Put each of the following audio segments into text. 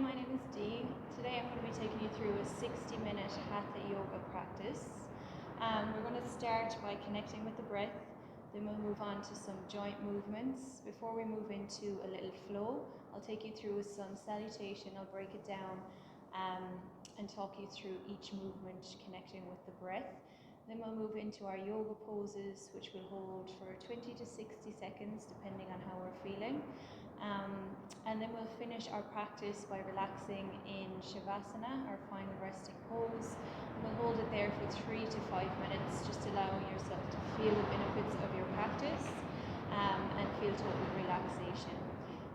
my name is Dee. Today I'm going to be taking you through a 60-minute Hatha yoga practice. We're going to start by connecting with the breath, then we'll move on to some joint movements. Before we move into a little flow, I'll take you through some salutation. I'll break it down and talk you through each movement connecting with the breath. Then we'll move into our yoga poses, which we'll hold for 20 to 60 seconds depending on how we're feeling. And then we'll finish our practice by relaxing in Shavasana, our final resting pose. And we'll hold it there for 3 to 5 minutes, just allowing yourself to feel the benefits of your practice and feel total relaxation.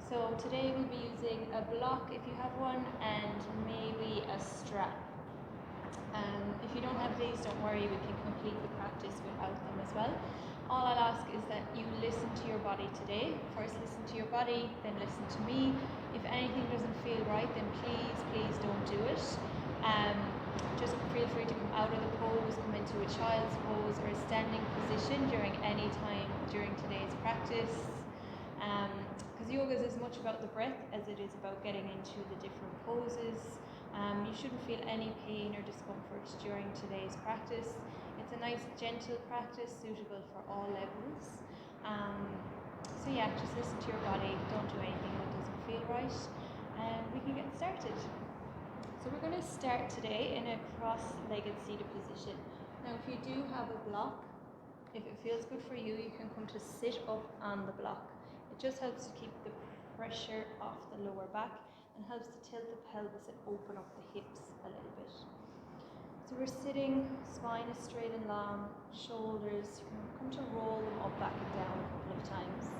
So today we'll be using a block if you have one, and maybe a strap. If you don't have these, don't worry, we can complete the practice without them as well. All I'll ask is that you listen to your body today. First listen to your body, then listen to me. If anything doesn't feel right, then please don't do it. Just feel free to come out of the pose, come into a child's pose or a standing position during any time during today's practice. Because yoga is as much about the breath as it is about getting into the different poses. You shouldn't feel any pain or discomfort during today's practice. It's a nice gentle practice suitable for all levels. So yeah, just listen to your body, don't do anything that doesn't feel right, and we can get started. So we're going to start today in a cross-legged seated position. Now if you do have a block, if it feels good for you, you can come to sit up on the block. It just helps to keep the pressure off the lower back and helps to tilt the pelvis and open up the hips a little bit. So we're sitting, spine is straight and long, shoulders, you can come to roll them up, back and down a couple of times.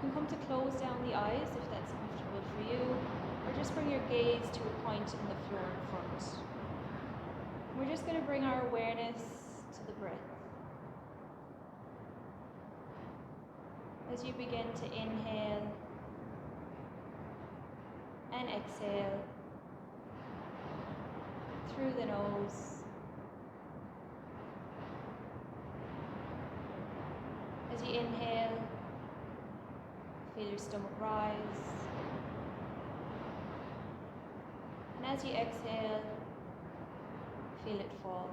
You can come to close down the eyes if that's comfortable for you, or just bring your gaze to a point in the floor in front. We're just going to bring our awareness to the breath. As you begin to inhale and exhale through the nose. As you inhale, feel your stomach rise. And as you exhale, feel it fall.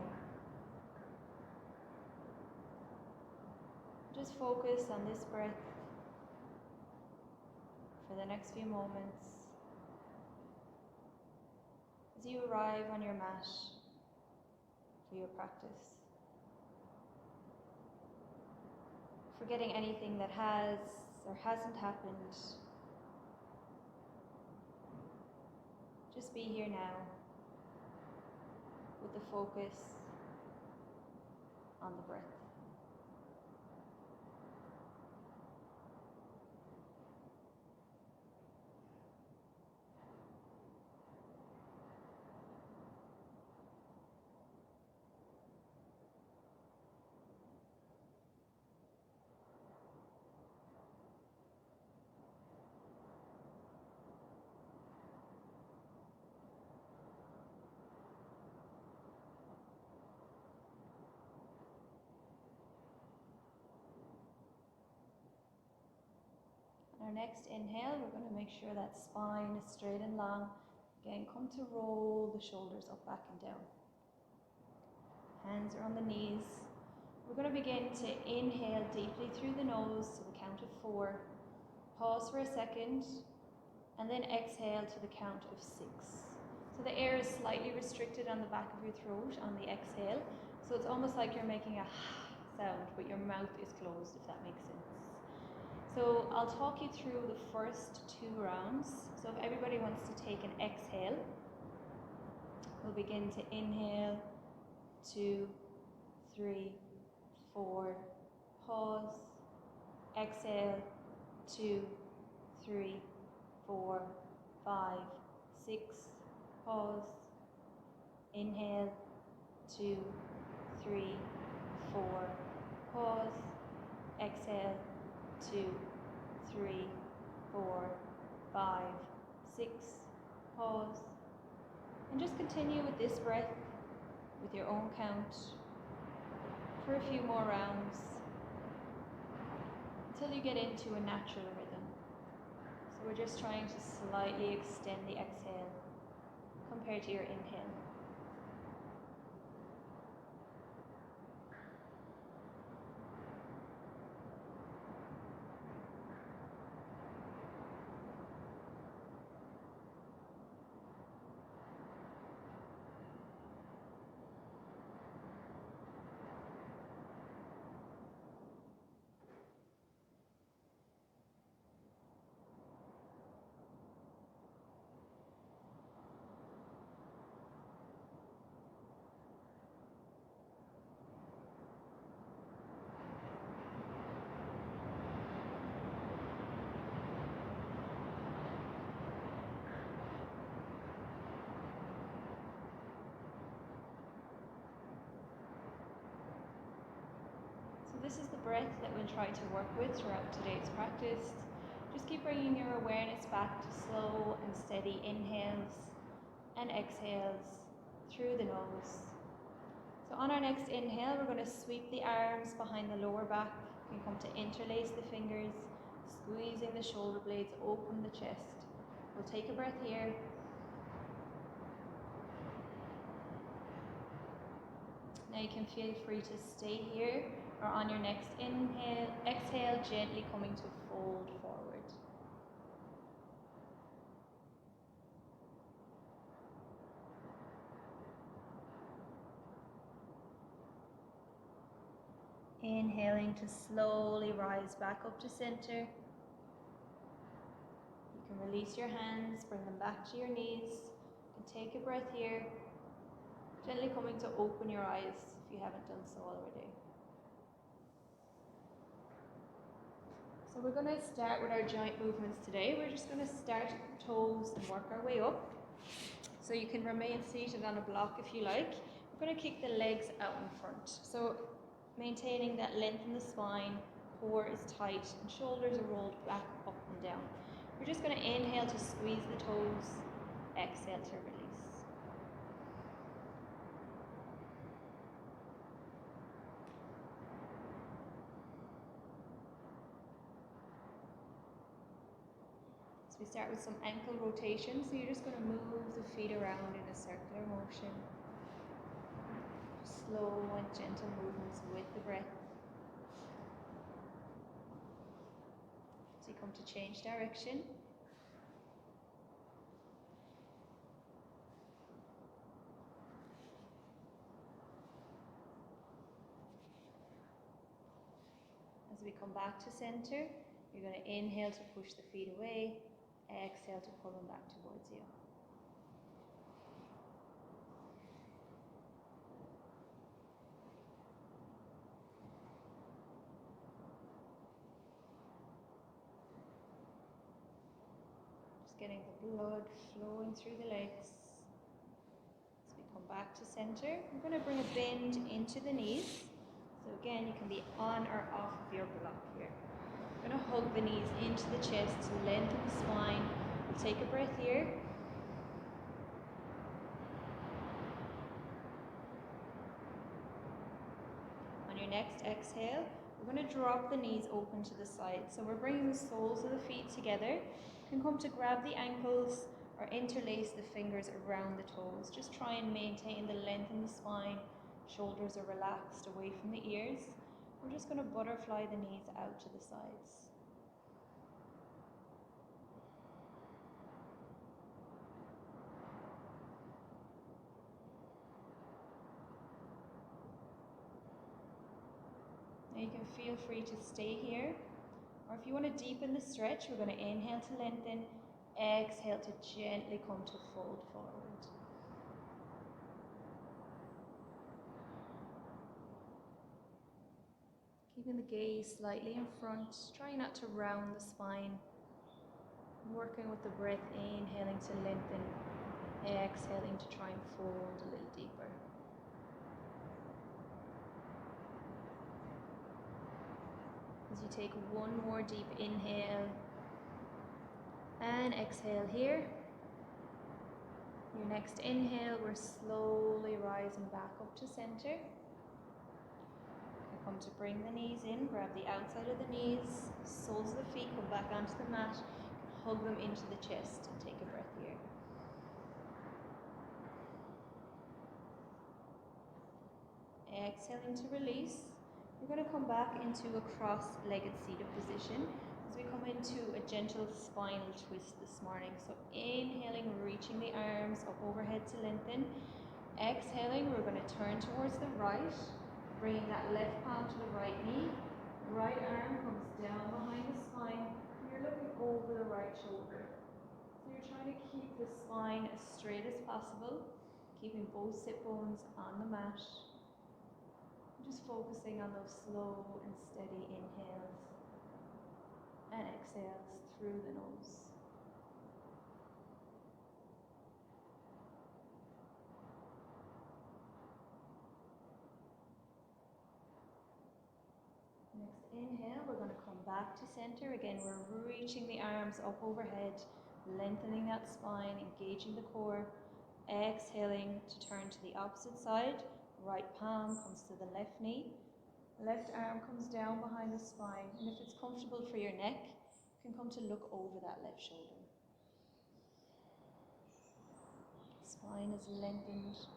Just focus on this breath for the next few moments as you arrive on your mat for your practice. Forgetting anything that has or hasn't happened. Just be here now with the focus on the breath. Our next inhale, we're going to make sure that spine is straight and long. Again, come to roll the shoulders up, back and down. Hands are on the knees. We're going to begin to inhale deeply through the nose to the count of 4. Pause for a second, and then exhale to the count of 6. So the air is slightly restricted on the back of your throat on the exhale. So it's almost like you're making a sound, but your mouth is closed, if that makes sense. So I'll talk you through the first 2 rounds. So if everybody wants to take an exhale, we'll begin to inhale, 2, 3, 4, pause, exhale, 2, 3, 4, 5, 6, pause, inhale, 2, 3, 4, pause, exhale, 2, 3, 4, 5, 6, pause, and just continue with this breath with your own count for a few more rounds until you get into a natural rhythm. So we're just trying to slightly extend the exhale compared to your inhale. This is the breath that we'll try to work with throughout today's practice. Just keep bringing your awareness back to slow and steady inhales and exhales through the nose. So on our next inhale, we're going to sweep the arms behind the lower back. You can come to interlace the fingers, squeezing the shoulder blades, open the chest. We'll take a breath here. Now you can feel free to stay here, or on your next inhale, exhale, gently coming to fold forward. Inhaling to slowly rise back up to center. You can release your hands, bring them back to your knees. You can take a breath here, gently coming to open your eyes if you haven't done so already. So we're going to start with our joint movements today. We're just going to start at the toes and work our way up. So you can remain seated on a block if you like. We're going to kick the legs out in front. So maintaining that length in the spine, core is tight, and shoulders are rolled back, up and down. We're just going to inhale to squeeze the toes, exhale to release. We start with some ankle rotation, so you're just going to move the feet around in a circular motion. Slow and gentle movements with the breath. So you come to change direction. As we come back to center, you're going to inhale to push the feet away. Exhale to pull them back towards you. Just getting the blood flowing through the legs. As we come back to center, we're going to bring a bend into the knees. So again, you can be on or off of your block here. We're going to hug the knees into the chest to lengthen the spine. We'll take a breath here. On your next exhale, we're going to drop the knees open to the side. So we're bringing the soles of the feet together. You can come to grab the ankles or interlace the fingers around the toes. Just try and maintain the length in the spine. Shoulders are relaxed away from the ears. We're just going to butterfly the knees out to the sides. Now you can feel free to stay here, or if you want to deepen the stretch, we're going to inhale to lengthen, exhale to gently come to fold forward. Keeping the gaze slightly in front, trying not to round the spine. Working with the breath, inhaling to lengthen, exhaling to try and fold a little deeper. As you take one more deep inhale and exhale here. Your next inhale, we're slowly rising back up to center. Come to bring the knees in, grab the outside of the knees, soles of the feet come back onto the mat. hug them into the chest and take a breath here. Exhaling to release. We're going to come back into a cross-legged seated position as we come into a gentle spinal twist this morning. So inhaling, reaching the arms up overhead to lengthen. Exhaling, we're going to turn towards the right, bringing that left palm to the right knee. Right arm comes down behind the spine. You're looking over the right shoulder. So you're trying to keep the spine as straight as possible, keeping both sit bones on the mat. Just focusing on those slow and steady inhales and exhales through the nose. Next inhale, we're going to come back to center. Again, we're reaching the arms up overhead, lengthening that spine, engaging the core. Exhaling to turn to the opposite side. Right palm comes to the left knee. Left arm comes down behind the spine. And if it's comfortable for your neck, you can come to look over that left shoulder. Spine is lengthened.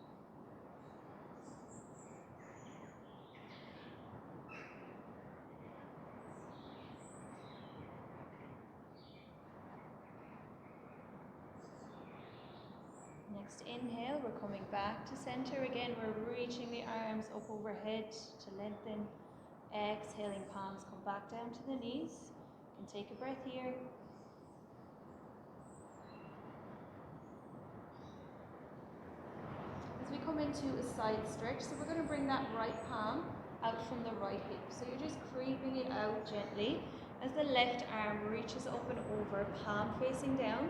Next inhale, we're coming back to center. Again, we're reaching the arms up overhead to lengthen. Exhaling, palms come back down to the knees. You can take a breath here. As we come into a side stretch, so we're going to bring that right palm out from the right hip. So you're just creeping it out gently as the left arm reaches up and over, palm facing down.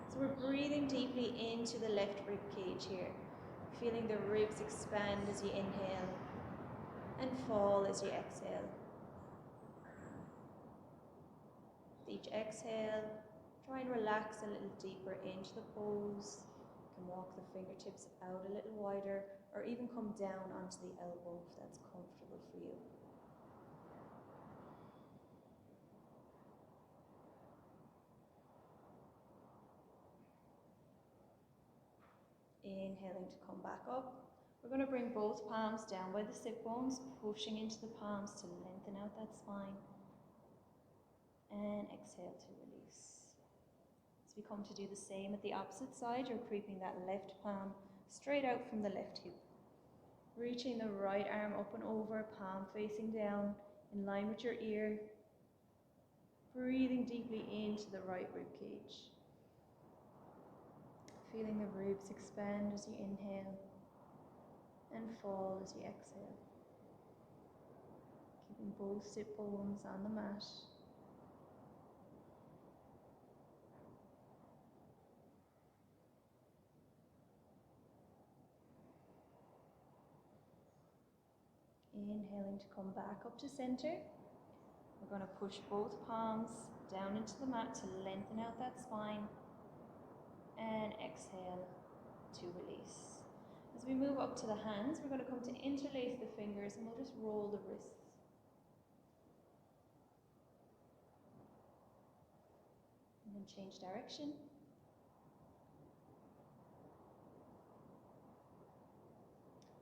So we're breathing deeply into the left rib cage here, feeling the ribs expand as you inhale and fall as you exhale. With each exhale, try and relax a little deeper into the pose. You can walk the fingertips out a little wider or even come down onto the elbow if that's comfortable for you. Inhaling to come back up. We're going to bring both palms down by the sit bones, pushing into the palms to lengthen out that spine. And exhale to release. As we come to do the same at the opposite side, you're creeping that left palm straight out from the left hip. Reaching the right arm up and over, palm facing down, in line with your ear. Breathing deeply into the right rib cage. Feeling the ribs expand as you inhale and fall as you exhale. Keeping both sit bones on the mat. Inhaling to come back up to center. We're going to push both palms down into the mat to lengthen out that spine. And exhale to release. As we move up to the hands, we're going to come to interlace the fingers and we'll just roll the wrists. And then change direction.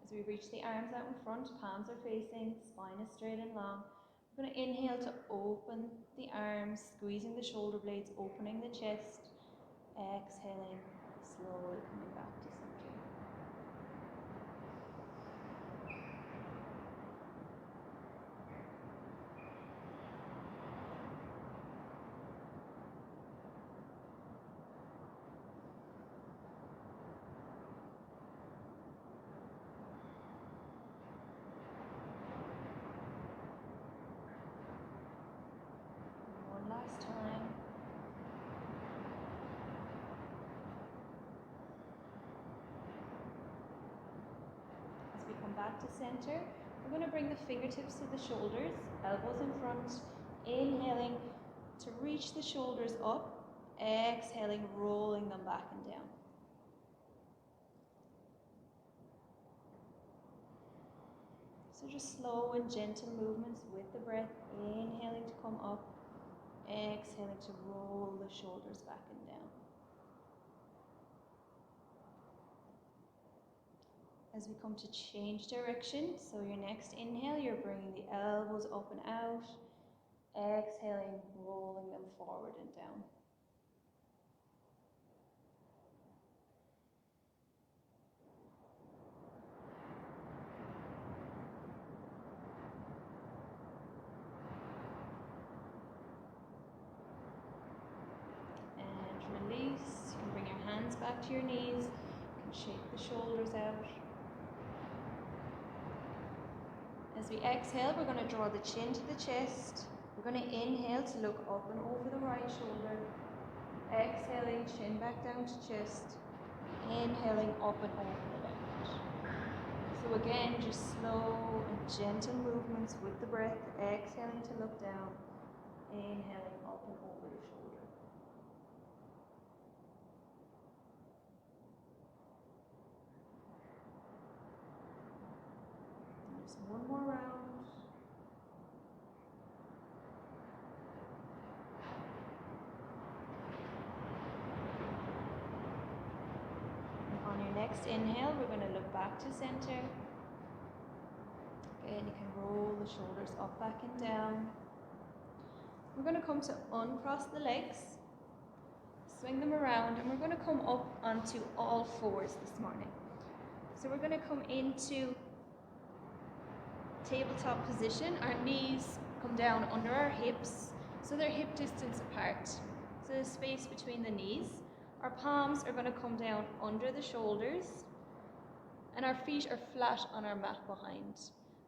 As we reach the arms out in front, palms are facing, spine is straight and long. We're going to inhale to open the arms, squeezing the shoulder blades, opening the chest. Exhaling, slowly coming back to center. One last time. Back to center. We're going to bring the fingertips to the shoulders, elbows in front, inhaling to reach the shoulders up, exhaling, rolling them back and down. So just slow and gentle movements with the breath, inhaling to come up, exhaling exhaling to roll the shoulders back and down. As we come to change direction, so your next inhale, you're bringing the elbows up and out. Exhaling, rolling them forward and down. And release. You can bring your hands back to your knees. You can shake the shoulders out. As we exhale, we're going to draw the chin to the chest. We're going to inhale to look up and over the right shoulder. Exhaling, chin back down to chest. Inhaling up and over the left. So again, just slow and gentle movements with the breath. Exhaling to look down. Inhaling up and over the shoulder. And just one more round. Next inhale, we're going to look back to center. Again, you can roll the shoulders up, back and down. We're going to come to uncross the legs, swing them around, and we're going to come up onto all fours this morning. So we're going to come into tabletop position. Our knees come down under our hips, so they're hip distance apart. So there's space between the knees. Our palms are going to come down under the shoulders, and our feet are flat on our mat behind.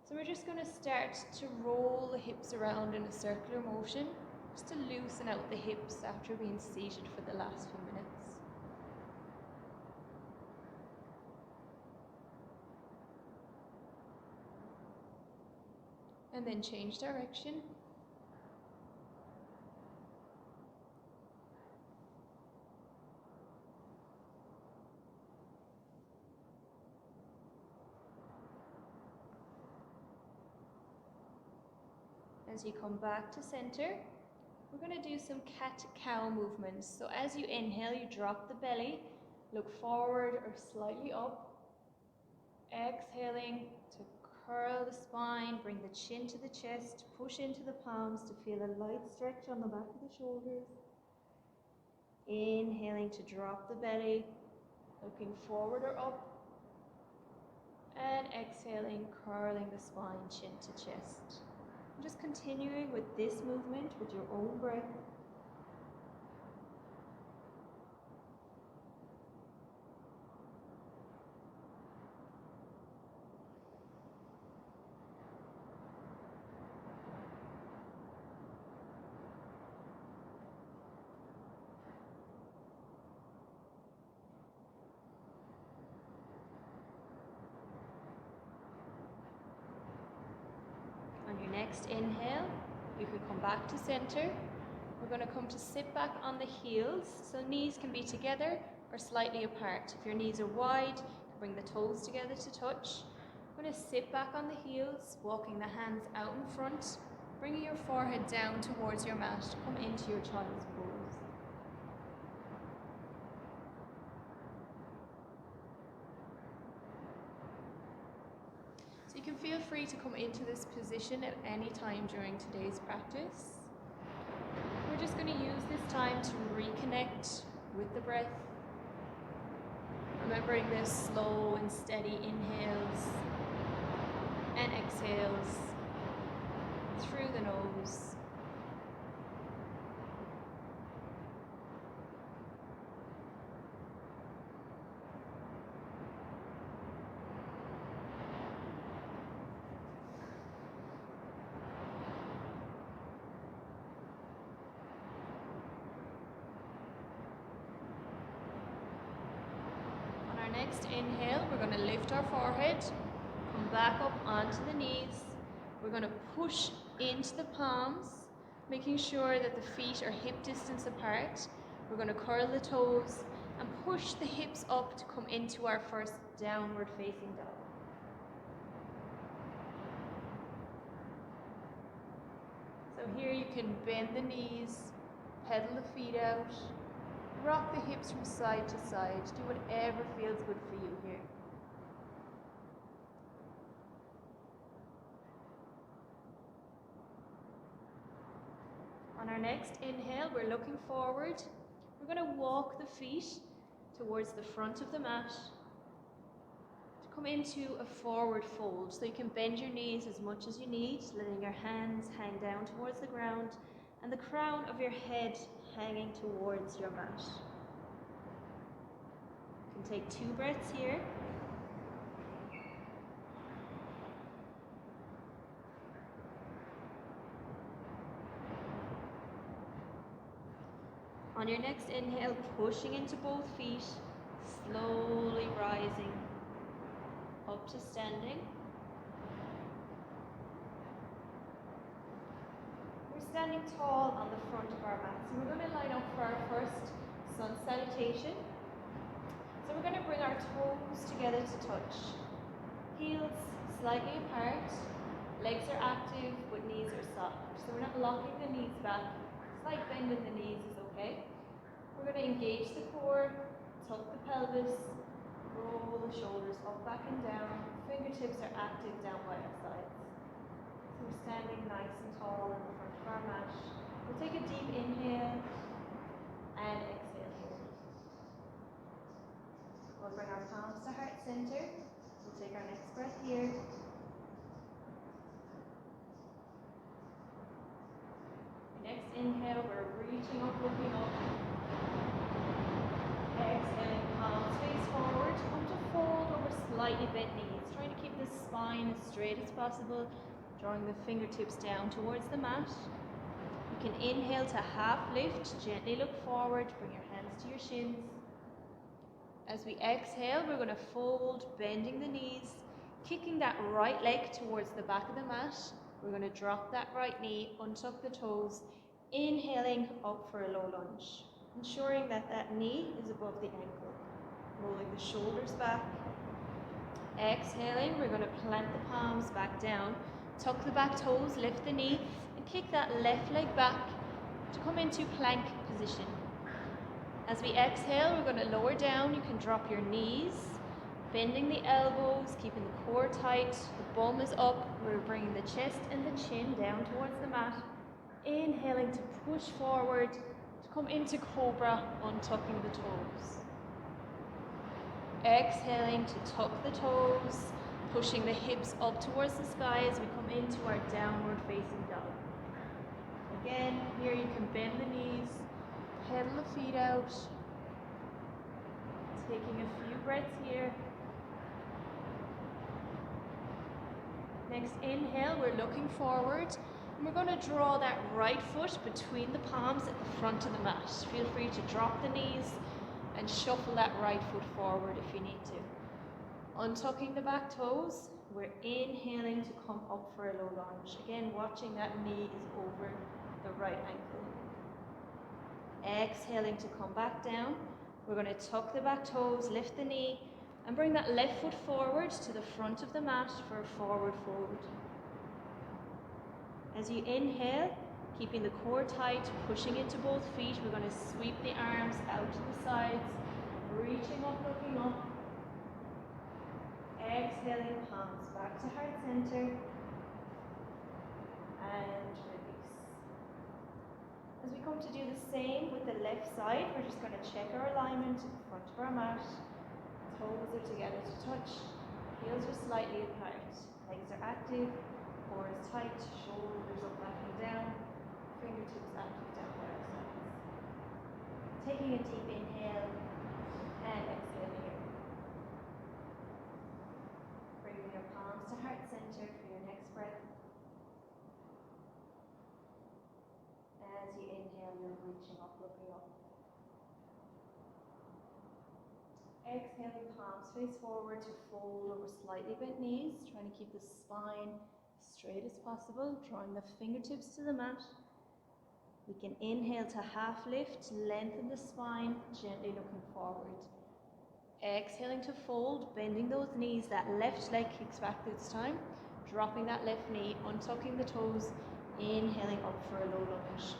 So we're just going to start to roll the hips around in a circular motion, just to loosen out the hips after being seated for the last few minutes. And then change direction. As you come back to center, we're going to do some cat-cow movements. So as you inhale, you drop the belly, look forward or slightly up. Exhaling to curl the spine, bring the chin to the chest, push into the palms to feel a light stretch on the back of the shoulders. Inhaling to drop the belly, looking forward or up. And exhaling, curling the spine, chin to chest. Just continuing with this movement with your own breath. On your next inhale, you can come back to center. We're going to come to sit back on the heels, so knees can be together or slightly apart. If your knees are wide, you can bring the toes together to touch. We're going to sit back on the heels, walking the hands out in front, bringing your forehead down towards your mat to come into your child's pose. So you can feel free to come into this position at any time during today's practice. We're just going to use this time to reconnect with the breath, remembering this slow and steady inhales and exhales through the nose. Next inhale, we're going to lift our forehead, come back up onto the knees. We're going to push into the palms, making sure that the feet are hip distance apart. We're going to curl the toes and push the hips up to come into our first downward facing dog. So here you can bend the knees, Pedal the feet out. Rock the hips from side to side. Do whatever feels good for you here. On our next inhale, we're looking forward. We're going to walk the feet towards the front of the mat to come into a forward fold. So you can bend your knees as much as you need, letting your hands hang down towards the ground and the crown of your head hanging towards your mat. You can take 2 breaths here. On your next inhale, pushing into both feet, slowly rising up to standing. We're standing tall on the front of our mats, and we're going to line up for our first sun salutation. So we're going to bring our toes together to touch. Heels slightly apart, legs are active, but knees are soft. So we're not locking the knees back. Slight bend in the knees is okay. We're going to engage the core, tuck the pelvis, roll the shoulders up, back and down. Fingertips are active down by our sides. So we're standing nice and tall in the front of our mat. We'll take a deep inhale and exhale here. We'll bring our palms to heart center. We'll take our next breath here. Next inhale, we're reaching up, looking up. Exhaling, palms face forward. Come to fold over slightly bent knees. Trying to keep the spine as straight as possible. Drawing the fingertips down towards the mat. You can inhale to half lift. Gently look forward. Bring your hands to your shins. As we exhale, we're going to fold, bending the knees. Kicking that right leg towards the back of the mat. We're going to drop that right knee, untuck the toes, inhaling up for a low lunge. Ensuring that that knee is above the ankle. Rolling the shoulders back. Exhaling, we're going to plant the palms back down. Tuck the back toes, lift the knee, and kick that left leg back to come into plank position. As we exhale, we're going to lower down. You can drop your knees, bending the elbows, keeping the core tight. The bum is up. We're bringing the chest and the chin down towards the mat. Inhaling to push forward, to come into cobra, untucking the toes. Exhaling to tuck the toes, pushing the hips up towards the sky as we come into our downward facing dog. Again, here you can bend the knees, pedal the feet out. Taking a few breaths here. Next inhale, we're looking forward. And we're going to draw that right foot between the palms at the front of the mat. Feel free to drop the knees and shuffle that right foot forward if you need to. Untucking the back toes, we're inhaling to come up for a low lunge. Again, watching that knee is over the right ankle. Exhaling to come back down. We're going to tuck the back toes, lift the knee, and bring that left foot forward to the front of the mat for a forward fold. As you inhale, keeping the core tight, pushing into both feet, we're going to sweep the arms out to the sides, reaching up, looking up. Exhaling, palms back to heart center. And release. As we come to do the same with the left side, we're just going to check our alignment in front of our mat. Toes are together to touch. Heels are slightly apart. Legs are active. Core is tight. Shoulders up, back and down. Fingertips active down by our sides. Taking a deep inhale and exhale here. Bringing your palms to heart center for your next breath. As you inhale, you're reaching up, looking up. Exhaling, palms face forward to fold over slightly bent knees, trying to keep the spine straight as possible, drawing the fingertips to the mat. We can inhale to half lift, lengthen the spine, gently looking forward. Exhaling to fold, bending those knees, that left leg kicks back this time, dropping that left knee, untucking the toes, inhaling up for a low lunge.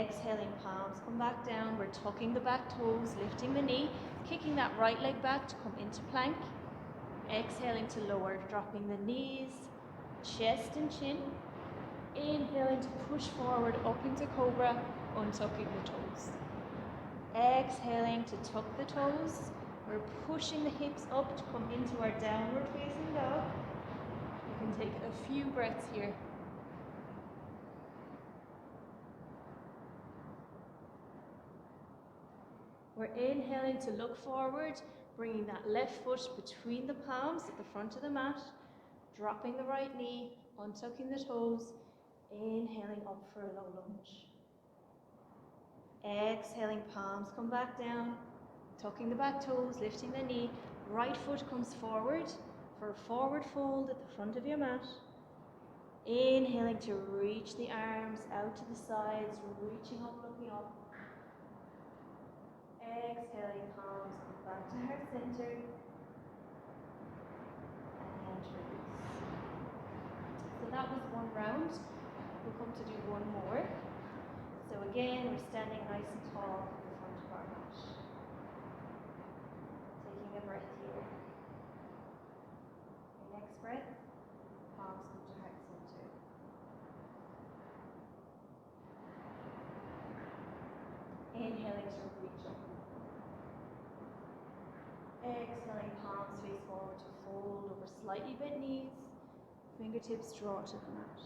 Exhaling, palms come back down. We're tucking the back toes, lifting the knee, kicking that right leg back to come into plank. Exhaling to lower, dropping the knees, chest and chin. Inhaling to push forward up into cobra, untucking the toes. Exhaling to tuck the toes. We're pushing the hips up to come into our downward facing dog. You can take a few breaths here. We're inhaling to look forward, bringing that left foot between the palms at the front of the mat, dropping the right knee, untucking the toes, inhaling up for a low lunge. Exhaling, palms come back down, tucking the back toes, lifting the knee, right foot comes forward for a forward fold at the front of your mat. Inhaling to reach the arms out to the sides, reaching up, looking up. Exhaling, palms come back to heart center. And release. So that was one round. We'll come to do one more. So again, we're standing nice and tall in the front of our mat. Taking a breath here. Your next breath, palms come to heart center. Inhaling to reach up. Exhaling, palms face forward to fold over slightly bent knees. Fingertips draw to the mat.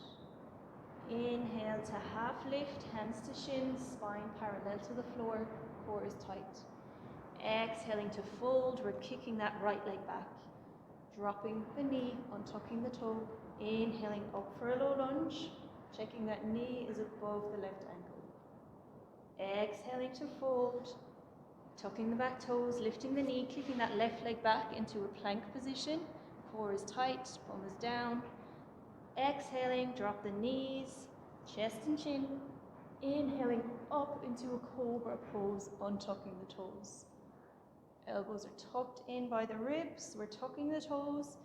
Inhale to half lift, hands to shins, spine parallel to the floor, core is tight. Exhaling to fold, we're kicking that right leg back. Dropping the knee, untucking the toe. Inhaling up for a low lunge, checking that knee is above the left ankle. Exhaling to fold, tucking the back toes, lifting the knee, kicking that left leg back into a plank position. Core is tight, bum is down. Exhaling, drop the knees, chest and chin. Inhaling up into a cobra pose, untucking the toes. Elbows are tucked in by the ribs. We're tucking the toes,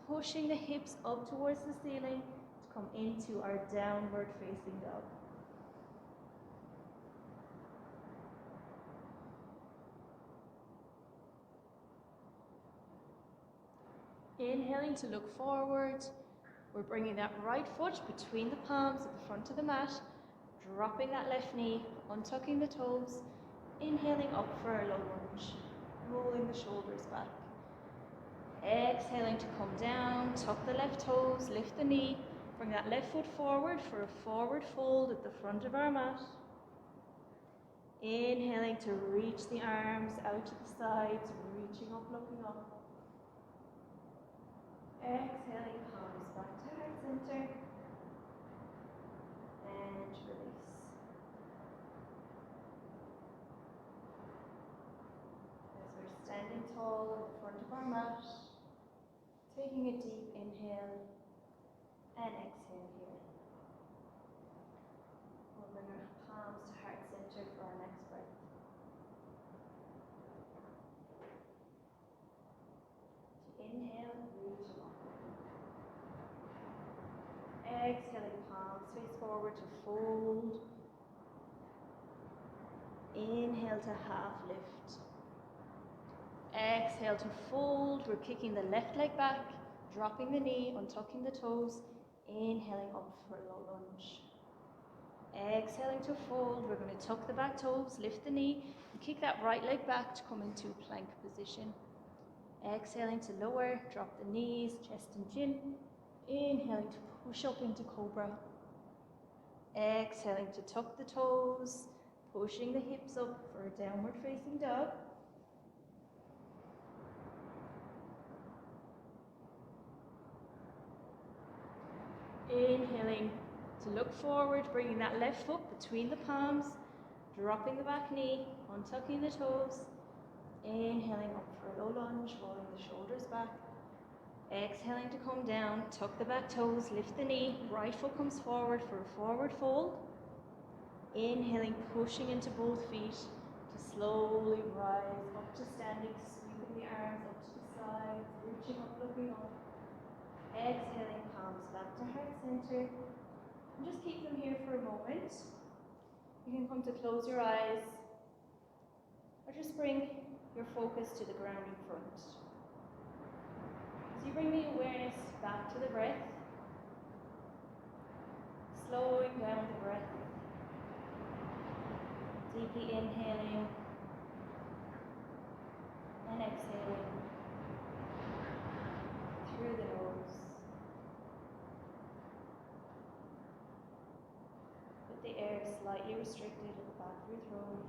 pushing the hips up towards the ceiling to come into our downward facing dog. Inhaling to look forward. We're bringing that right foot between the palms at the front of the mat, dropping that left knee, untucking the toes, inhaling up for a low lunge, rolling the shoulders back. Exhaling to come down, tuck the left toes, lift the knee, bring that left foot forward for a forward fold at the front of our mat. Inhaling to reach the arms out to the sides, reaching up, looking up. Exhaling, palms back to heart center. And release. As we're standing tall in the front of our mat, taking a deep inhale and exhale here. We'll bring our palms to heart center for our next breath. To inhale, reach up. Exhaling, palms face forward to fold. Inhale to half lift. Exhale to fold. We're kicking the left leg back, dropping the knee, untucking the toes. Inhaling up for a low lunge. Exhaling to fold. We're going to tuck the back toes, lift the knee, and kick that right leg back to come into plank position. Exhaling to lower, drop the knees, chest and chin. Inhaling to push up into cobra. Exhaling to tuck the toes, pushing the hips up for a downward facing dog. Inhaling to look forward, bringing that left foot between the palms, dropping the back knee, untucking the toes. Inhaling up for a low lunge, rolling the shoulders back. Exhaling to come down, tuck the back toes, lift the knee, right foot comes forward for a forward fold. Inhaling, pushing into both feet to slowly rise up to standing, sweeping the arms up to the sides, reaching up, looking up. Exhaling, palms back to heart center. And just keep them here for a moment. You can come to close your eyes or just bring your focus to the ground in front. As you bring the awareness back to the breath, slowing down the breath, deeply inhaling and exhaling through the nose. With the air slightly restricted at the back of your throat.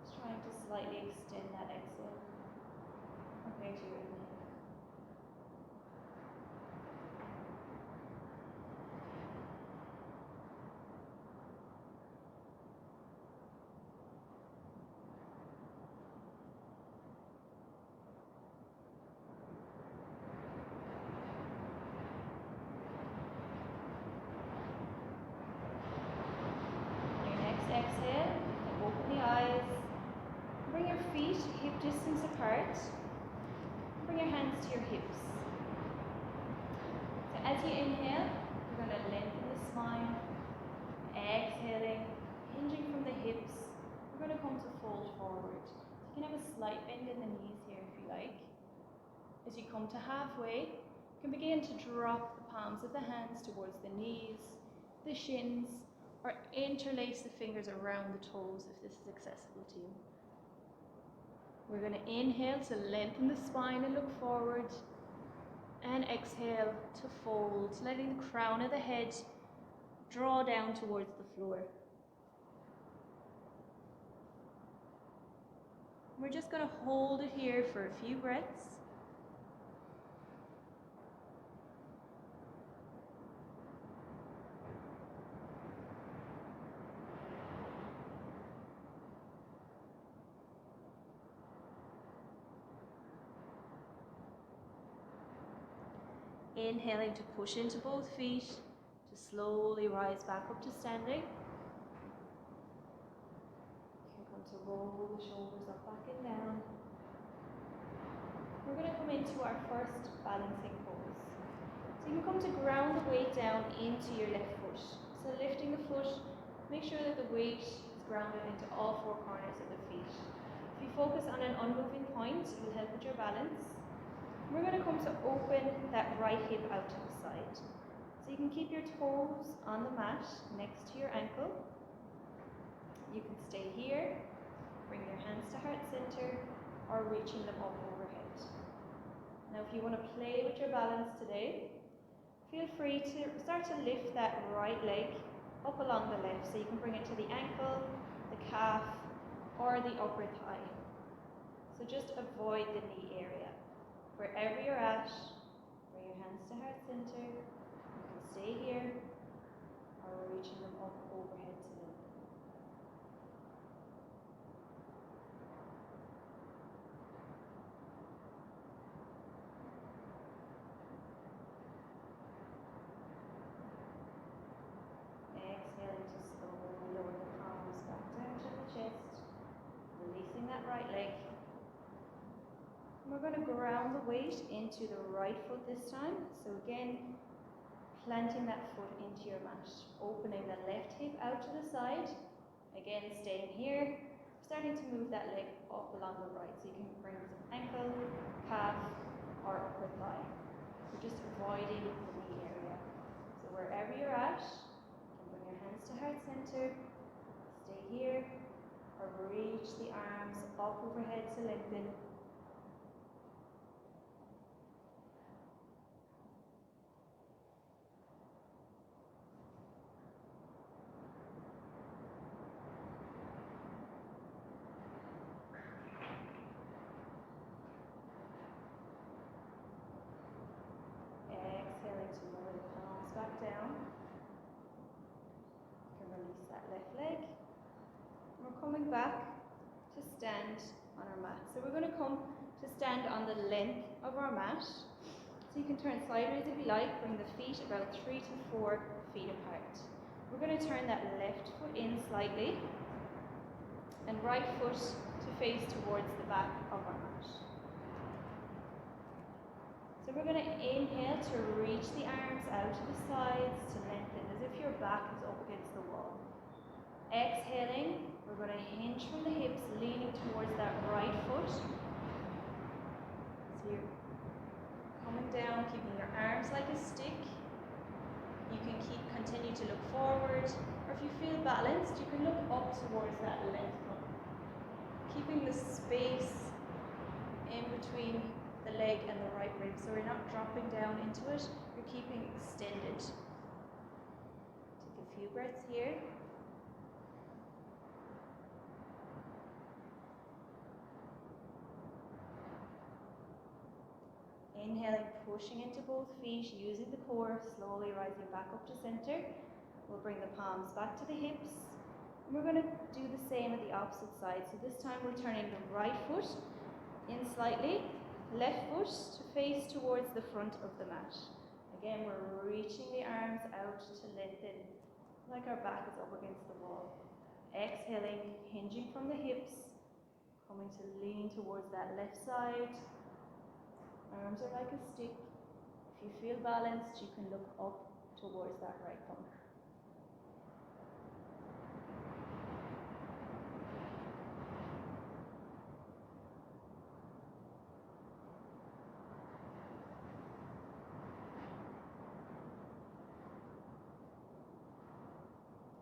Just trying to slightly extend that exhale compared to your inhale. Exhale, open the eyes, bring your feet hip distance apart, bring your hands to your hips. So as you inhale, you're going to lengthen the spine, exhaling, hinging from the hips, we're going to come to fold forward. You can have a slight bend in the knees here if you like. As you come to halfway, you can begin to drop the palms of the hands towards the knees, the shins, or interlace the fingers around the toes if this is accessible to you. We're going to inhale to lengthen the spine and look forward, and exhale to fold, letting the crown of the head draw down towards the floor. We're just going to hold it here for a few breaths. Inhaling to push into both feet, to slowly rise back up to standing. You can come to roll the shoulders up, back and down. We're going to come into our first balancing pose. So you can come to ground the weight down into your left foot. So lifting the foot, make sure that the weight is grounded into all four corners of the feet. If you focus on an unmoving point, it will help with your balance. We're going to come to open that right hip out to the side. So you can keep your toes on the mat next to your ankle. You can stay here, bring your hands to heart center, or reaching them up overhead. Now if you want to play with your balance today, feel free to start to lift that right leg up along the left. So you can bring it to the ankle, the calf, or the upper thigh. So just avoid the knee area. Wherever you're at, bring your hands to heart center. You can stay here, or reaching them up overhead to them. Exhaling to slowly lower the palms back down to the chest, releasing that right leg. We're going to ground the weight into the right foot this time. So again, planting that foot into your mat. Opening the left hip out to the side. Again, staying here. Starting to move that leg up along the right. So you can bring some ankle, calf, or upper thigh. We're just avoiding the knee area. So wherever you're at, you can bring your hands to heart center. Stay here. Or reach the arms up overhead to lengthen. Exhaling to lower the palms back down. You can release that left leg. We're coming back to stand on our mat. So we're going to come to stand on the length of our mat. So you can turn sideways if you like. Bring the feet about 3 to 4 feet apart. We're going to turn that left foot in slightly and right foot to face towards the back of our mat. So we're going to inhale to reach the arms out to the sides to lengthen as if your back is up against the wall. Exhaling, we're going to hinge from the hips, leaning towards that right foot. So you're coming down, keeping your arms like a stick. You can continue to look forward, or if you feel balanced, you can look up towards that left foot. Keeping the space in between the leg and the right rib, so we're not dropping down into it, you're keeping extended. Take a few breaths here. Inhaling, pushing into both feet, using the core, slowly rising back up to center. We'll bring the palms back to the hips. And we're going to do the same at the opposite side. So this time we're turning the right foot in slightly, left foot to face towards the front of the mat. Again, we're reaching the arms out to lengthen, like our back is up against the wall. Exhaling, hinging from the hips, coming to lean towards that left side. Arms are like a stick. If you feel balanced, you can look up towards that right thumb.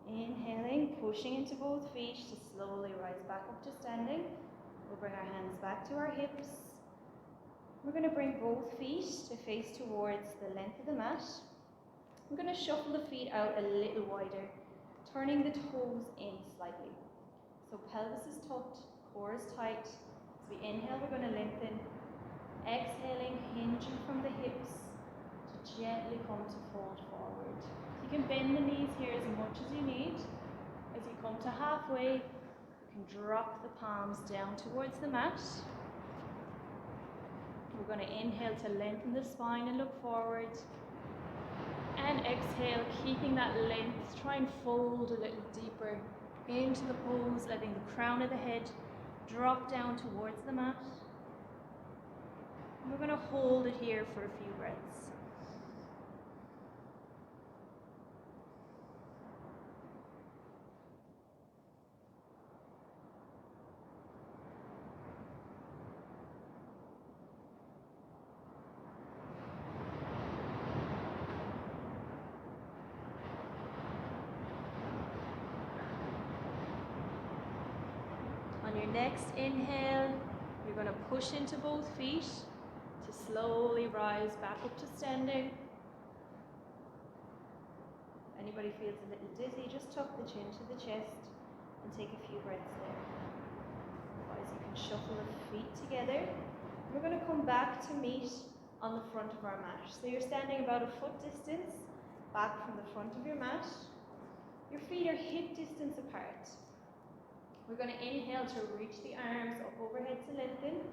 Inhaling, pushing into both feet to slowly rise back up to standing. We'll bring our hands back to our hips. We're going to bring both feet to face towards the length of the mat. We're going to shuffle the feet out a little wider, turning the toes in slightly. So pelvis is tucked, core is tight. As we inhale, we're going to lengthen. Exhaling, hinging from the hips to gently come to fold forward. You can bend the knees here as much as you need. As you come to halfway, you can drop the palms down towards the mat. We're going to inhale to lengthen the spine and look forward. And exhale, keeping that length. Try and fold a little deeper into the pose, letting the crown of the head drop down towards the mat. And we're going to hold it here for a few breaths. On your next inhale, you're going to push into both feet to slowly rise back up to standing. Anybody feels a little dizzy, just tuck the chin to the chest and take a few breaths there. Otherwise, you can shuffle the feet together. We're going to come back to meet on the front of our mat. So you're standing about a foot distance back from the front of your mat. Your feet are hip distance apart. We're going to inhale to reach the arms up overhead to lengthen.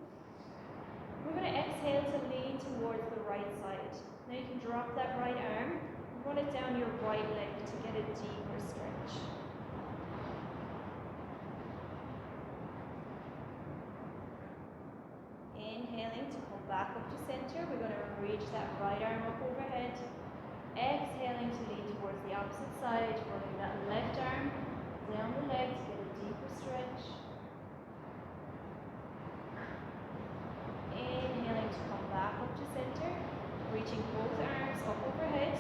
We're going to exhale to lean towards the right side. Now you can drop that right arm and run it down your right leg to get a deeper stretch. Inhaling to come back up to center. We're going to reach that right arm up overhead. Exhaling to lean towards the opposite side, running that left arm down the leg to get a deeper stretch. Inhaling to come back up to center, reaching both arms up overhead.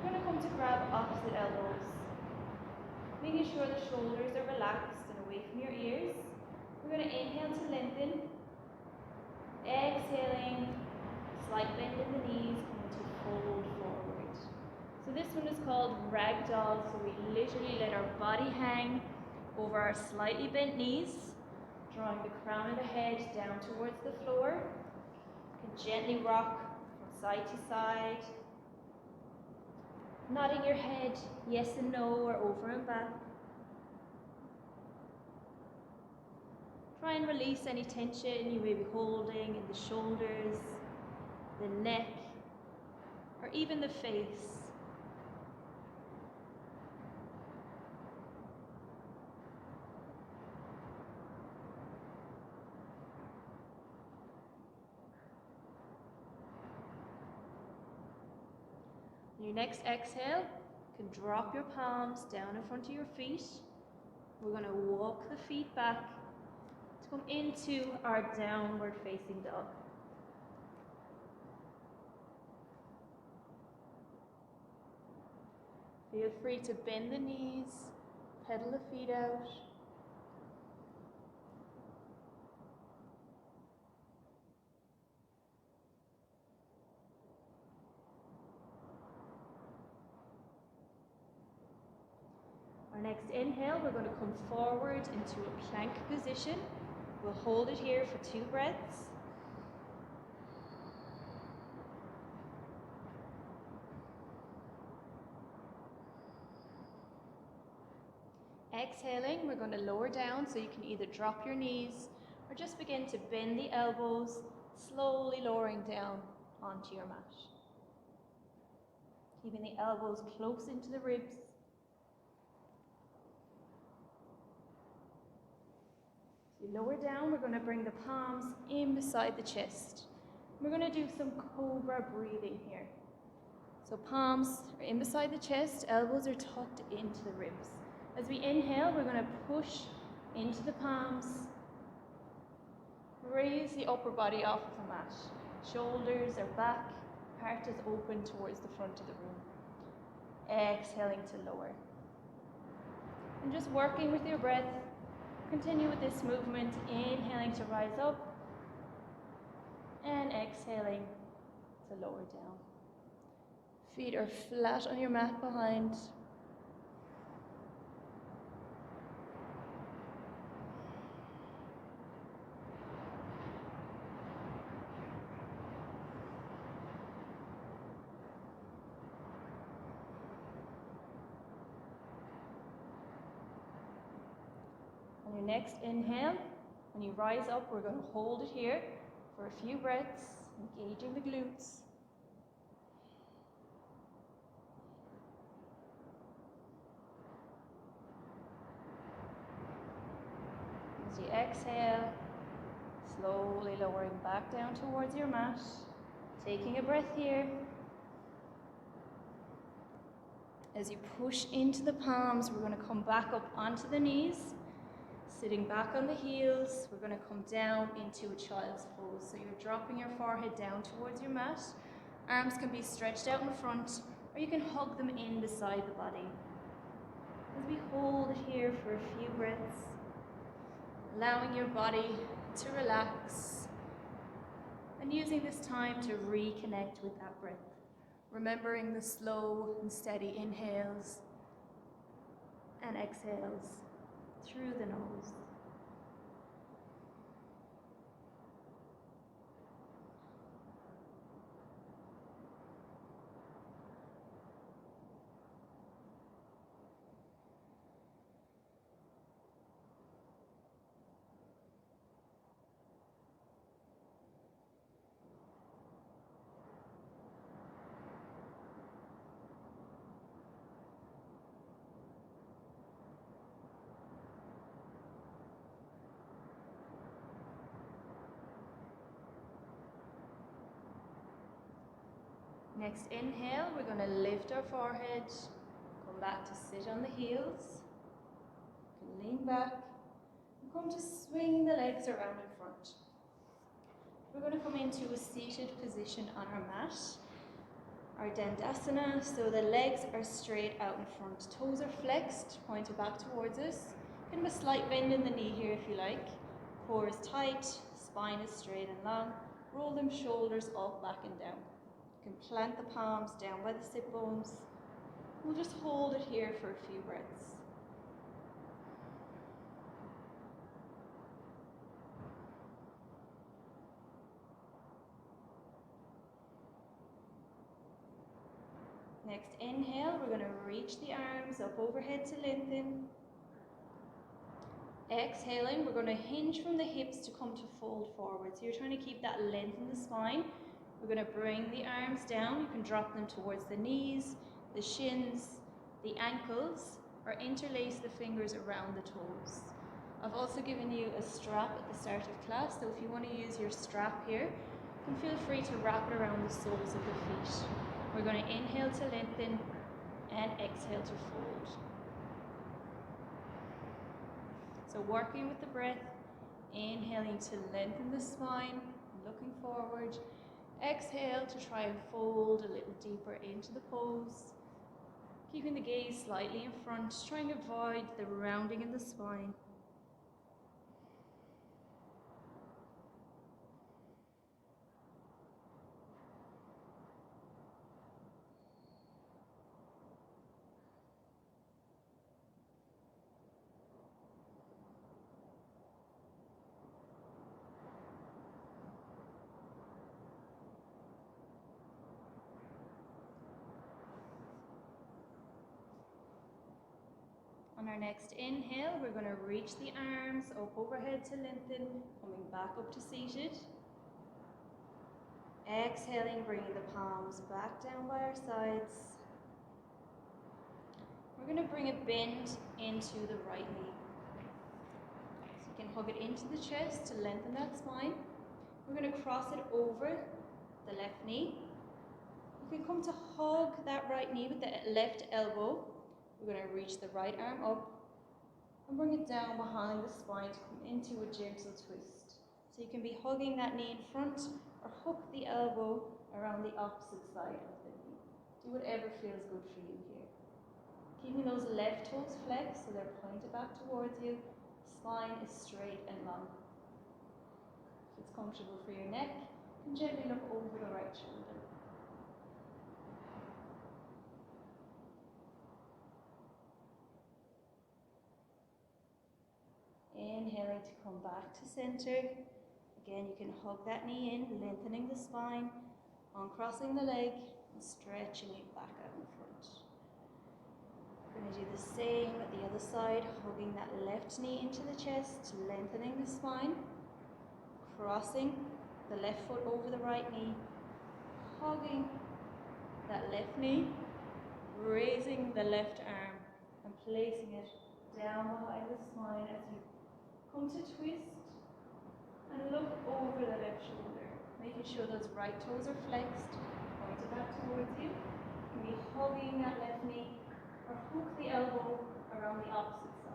We're going to come to grab opposite elbows, making sure the shoulders are relaxed and away from your ears. We're going to inhale to lengthen. Exhaling, slight bend in the knees, coming to fold forward. So this one is called ragdoll, so we literally let our body hang over our slightly bent knees, drawing the crown of the head down towards the floor. You can gently rock from side to side, nodding your head yes and no or over and back. Try and release any tension you may be holding in the shoulders, the neck, or even the face. On your next exhale, you can drop your palms down in front of your feet. We're going to walk the feet back to come into our downward facing dog. Feel free to bend the knees, pedal the feet out. Our next inhale, we're going to come forward into a plank position. We'll hold it here for 2 breaths. Exhaling, we're going to lower down, so you can either drop your knees or just begin to bend the elbows, slowly lowering down onto your mat. Keeping the elbows close into the ribs. As you lower down, we're going to bring the palms in beside the chest. We're going to do some cobra breathing here. So palms are in beside the chest, elbows are tucked into the ribs. As we inhale, we're going to push into the palms. Raise the upper body off of the mat. Shoulders are back, heart is open towards the front of the room. Exhaling to lower. And just working with your breath, continue with this movement, inhaling to rise up and exhaling to lower down. Feet are flat on your mat behind. On your next inhale, when you rise up, we're going to hold it here for a few breaths, engaging the glutes. As you exhale, slowly lowering back down towards your mat, taking a breath here. As you push into the palms, we're going to come back up onto the knees. Sitting back on the heels, we're going to come down into a child's pose. So you're dropping your forehead down towards your mat. Arms can be stretched out in front, or you can hug them in beside the body. As we hold it here for a few breaths, allowing your body to relax, and using this time to reconnect with that breath. Remembering the slow and steady inhales and exhales through the nose. Next inhale, we're going to lift our forehead, come back to sit on the heels, lean back, and come to swing the legs around in front. We're going to come into a seated position on our mat, our Dandasana, so the legs are straight out in front. Toes are flexed, pointed back towards us. Kind of a slight bend in the knee here if you like. Core is tight, spine is straight and long. Roll them shoulders up, back and down. You can plant the palms down by the sit bones. We'll just hold it here for a few breaths. Next inhale, we're going to reach the arms up overhead to lengthen. Exhaling, we're going to hinge from the hips to come to fold forward. So you're trying to keep that length in the spine. We're going to bring the arms down. You can drop them towards the knees, the shins, the ankles, or interlace the fingers around the toes. I've also given you a strap at the start of class, so if you want to use your strap here, you can feel free to wrap it around the soles of the feet. We're going to inhale to lengthen and exhale to fold. So working with the breath, inhaling to lengthen the spine, looking forward. Exhale to try and fold a little deeper into the pose. Keeping the gaze slightly in front, trying to avoid the rounding in the spine. On our next inhale, we're going to reach the arms up overhead to lengthen, coming back up to seated. Exhaling, bringing the palms back down by our sides. We're going to bring a bend into the right knee. So you can hug it into the chest to lengthen that spine. We're going to cross it over the left knee. You can come to hug that right knee with the left elbow. We're going to reach the right arm up and bring it down behind the spine to come into a gentle twist. So you can be hugging that knee in front or hook the elbow around the opposite side of the knee. Do whatever feels good for you here. Keeping those left toes flexed so they're pointed back towards you. Spine is straight and long. If it's comfortable for your neck, you can gently look over the right shoulder. Inhaling to come back to center. Again, you can hug that knee in, lengthening the spine, uncrossing the leg, and stretching it back out in front. We're going to do the same with the other side, hugging that left knee into the chest, lengthening the spine, crossing the left foot over the right knee, hugging that left knee, raising the left arm, and placing it down behind the spine as you come to twist and look over the left shoulder, making sure those right toes are flexed, pointed back towards you. You can be hugging that left knee or hook the elbow around the opposite side.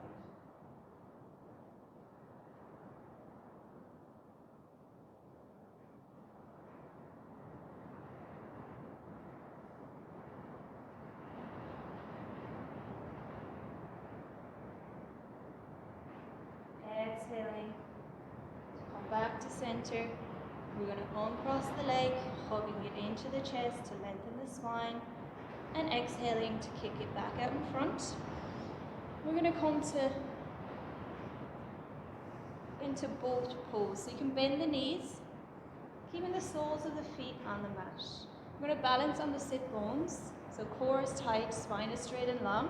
Exhaling to come back to center. We're going to uncross the leg, hugging it into the chest to lengthen the spine, and exhaling to kick it back out in front. We're going to come into boat pose. So you can bend the knees, keeping the soles of the feet on the mat. We're going to balance on the sit bones. So core is tight, spine is straight and long.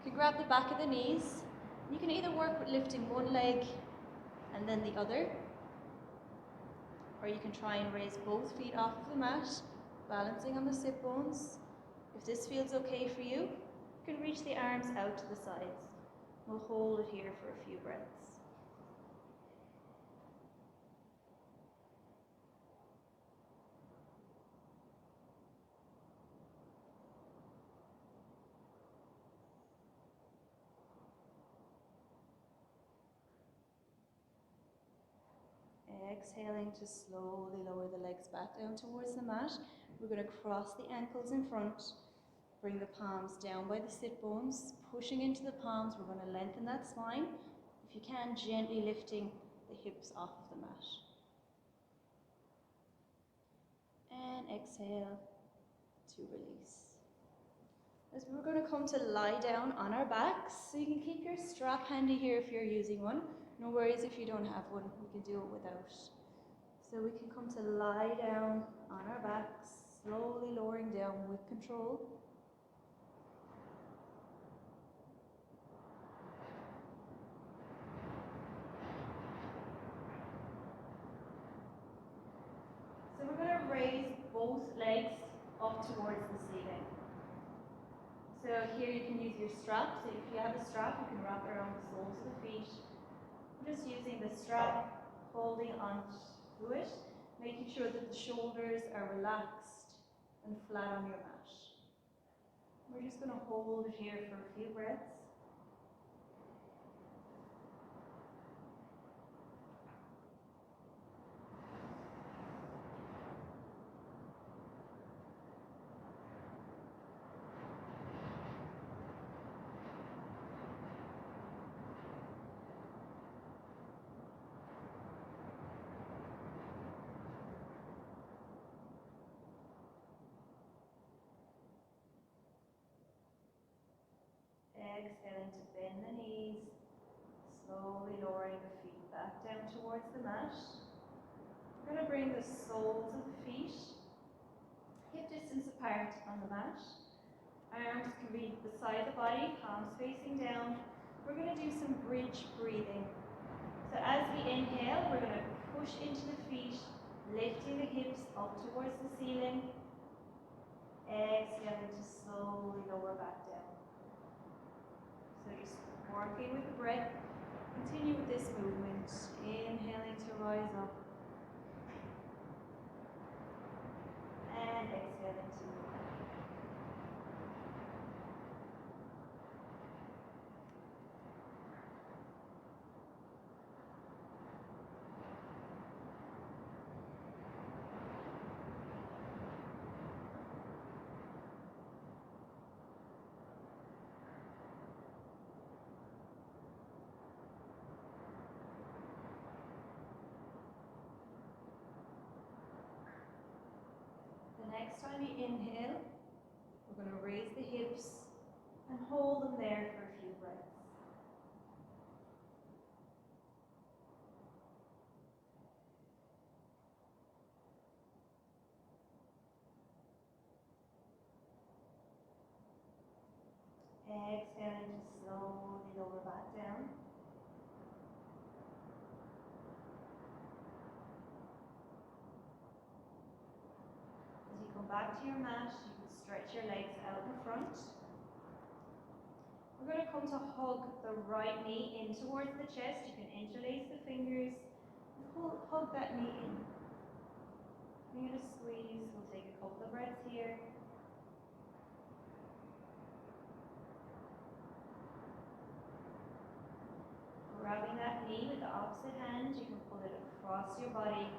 You can grab the back of the knees. You can either work with lifting one leg and then the other, or you can try and raise both feet off of the mat, balancing on the sit bones. If this feels okay for you, you can reach the arms out to the sides. We'll hold it here for a few breaths. Exhaling to slowly lower the legs back down towards the mat. We're going to cross the ankles in front, bring the palms down by the sit bones, pushing into the palms. We're going to lengthen that spine. If you can, gently lifting the hips off of the mat. And exhale to release. As we're going to come to lie down on our backs, so you can keep your strap handy here if you're using one. No worries if you don't have one, we can do it without. So we can come to lie down on our backs, slowly lowering down with control. So we're going to raise both legs up towards the ceiling. So here you can use your strap. So if you have a strap, you can wrap it around the soles of the feet. We're just using the strap, holding on to it, making sure that the shoulders are relaxed and flat on your mat. We're just going to hold it here for a few breaths. Exhaling to bend the knees, slowly lowering the feet back down towards the mat. We're going to bring the soles of the feet hip distance apart on the mat. Arms can be beside the body, palms facing down. We're going to do some bridge breathing. So as we inhale, we're going to push into the feet, lifting the hips up towards the ceiling. Exhaling to slowly lower back down. So just working with the breath. Continue with this movement. Inhaling to rise up. And exhaling to move back. Next time you inhale, we're going to raise the hips and hold them there for a few breaths. Exhaling to slowly lower back down. Back to your mat, you can stretch your legs out in front. We're going to come to hug the right knee in towards the chest. You can interlace the fingers and hug that knee in. I'm going to squeeze. We'll take a couple of breaths here. Grabbing that knee with the opposite hand, you can pull it across your body,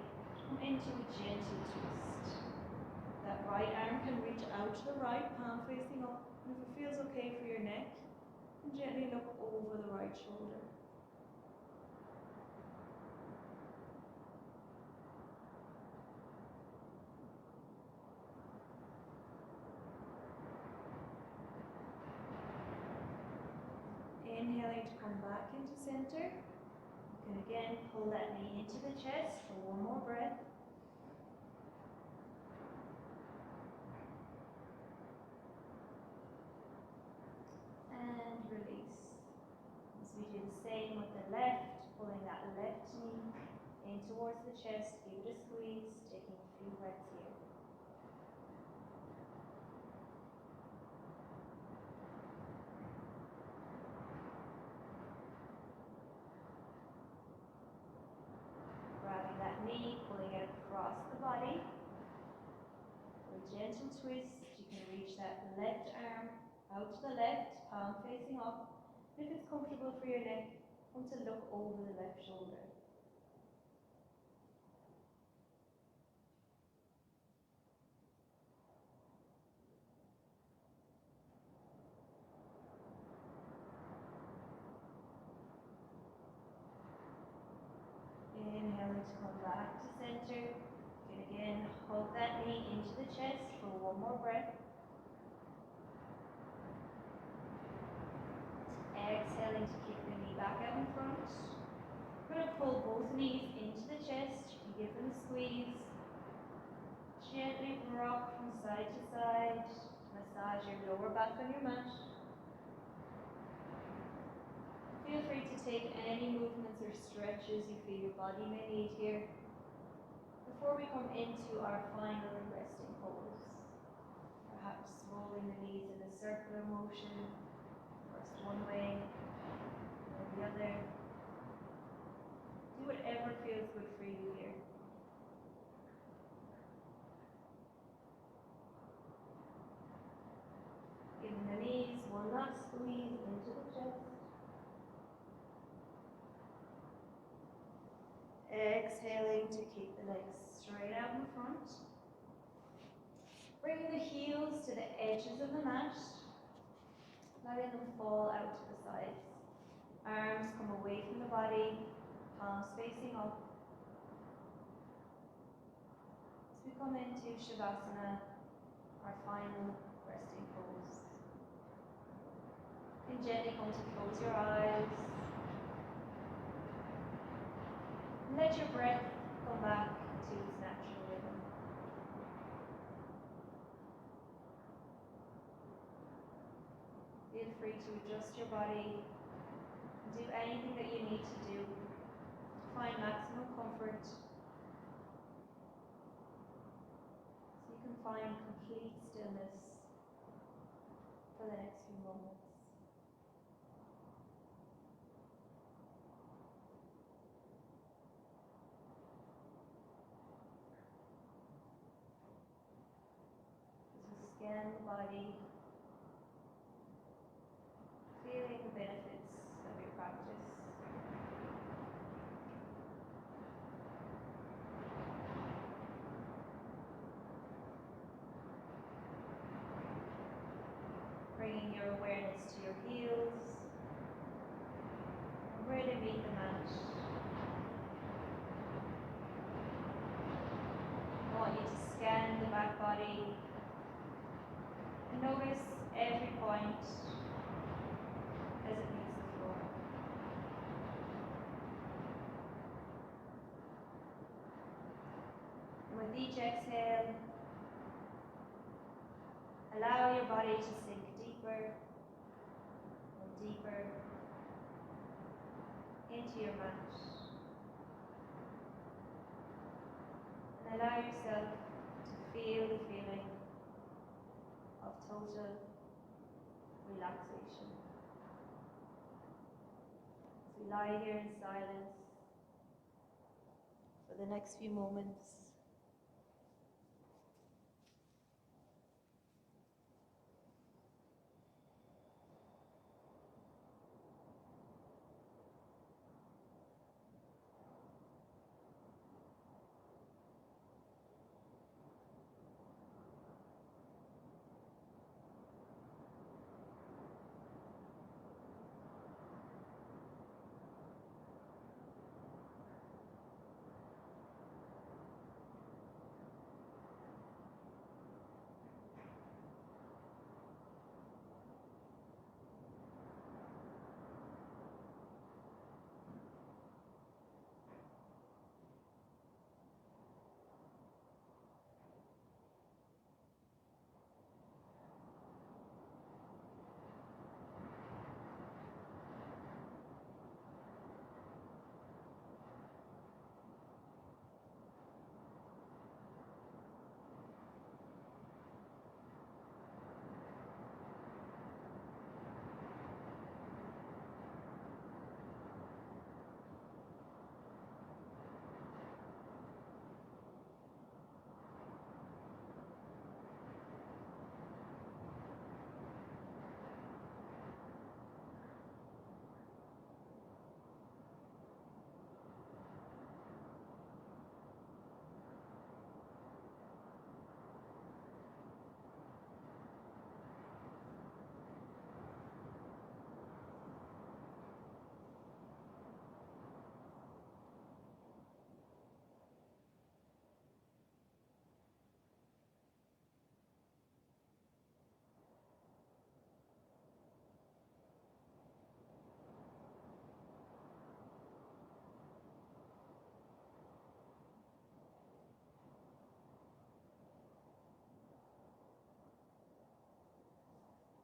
come into a gentle twist. That right arm can reach out to the right, palm facing up. And if it feels okay for your neck, you can gently look over the right shoulder. Inhaling to come back into center. You can again pull that knee into the chest for one more breath. And release. As we do the same with the left, pulling that left knee in towards the chest, give it a squeeze, taking a few breaths here. Grabbing that knee, pulling it across the body. For a gentle twist, you can reach that left arm out to the left, palm facing up. If it's comfortable for your neck, come to look over the left shoulder. Inhaling to come back to center. You can again hug that knee into the chest for one more breath. Exhaling to kick the knee back out in front. We're going to pull both knees into the chest. You can give them a squeeze. Gently rock from side to side. Massage your lower back on your mat. Feel free to take any movements or stretches you feel your body may need here before we come into our final resting pose. Perhaps rolling the knees in a circular motion, first one way, then the other. Do whatever feels good for you here. Giving the knees one last squeeze into the chest. Exhaling to keep the legs straight out in front. Bringing the heels to the edges of the mat. Letting them fall out to the sides. Arms come away from the body, palms facing up. As we come into Shavasana, our final resting pose. And gently come to close your eyes. And let your breath come back to its natural rhythm. Feel free to adjust your body and do anything that you need to do to find maximum comfort so you can find complete stillness for the next few moments. As you scan the body, feeling the benefits of your practice. Bringing your awareness to your heels, and where they meet the mat. I want you to scan the back body and notice every point as it meets the floor. And with each exhale, allow your body to sink deeper and deeper into your mat. And allow yourself to feel the feeling of total relaxation. As we lie here in silence for the next few moments.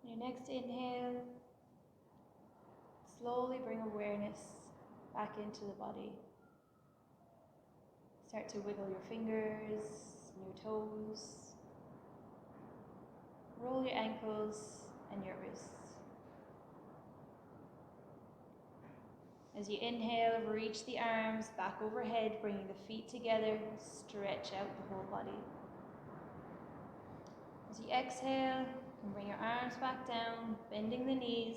Your next inhale, slowly bring awareness back into the body. Start to wiggle your fingers and your toes. Roll your ankles and your wrists. As you inhale, reach the arms back overhead, bringing the feet together, stretch out the whole body. As you exhale, you can bring your arms back down, bending the knees.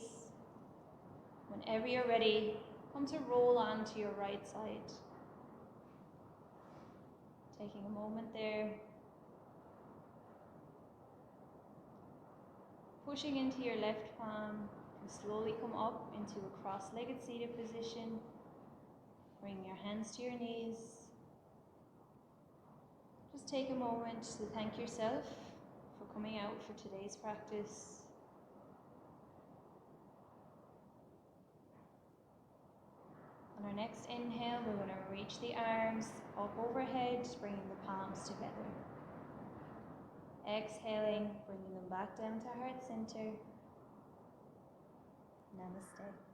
Whenever you're ready, come to roll onto your right side. Taking a moment there. Pushing into your left palm, and slowly come up into a cross-legged seated position. Bring your hands to your knees. Just take a moment to thank yourself for coming out for today's practice. On our next inhale, we're going to reach the arms up overhead, bringing the palms together. Exhaling, bringing them back down to heart center. Namaste.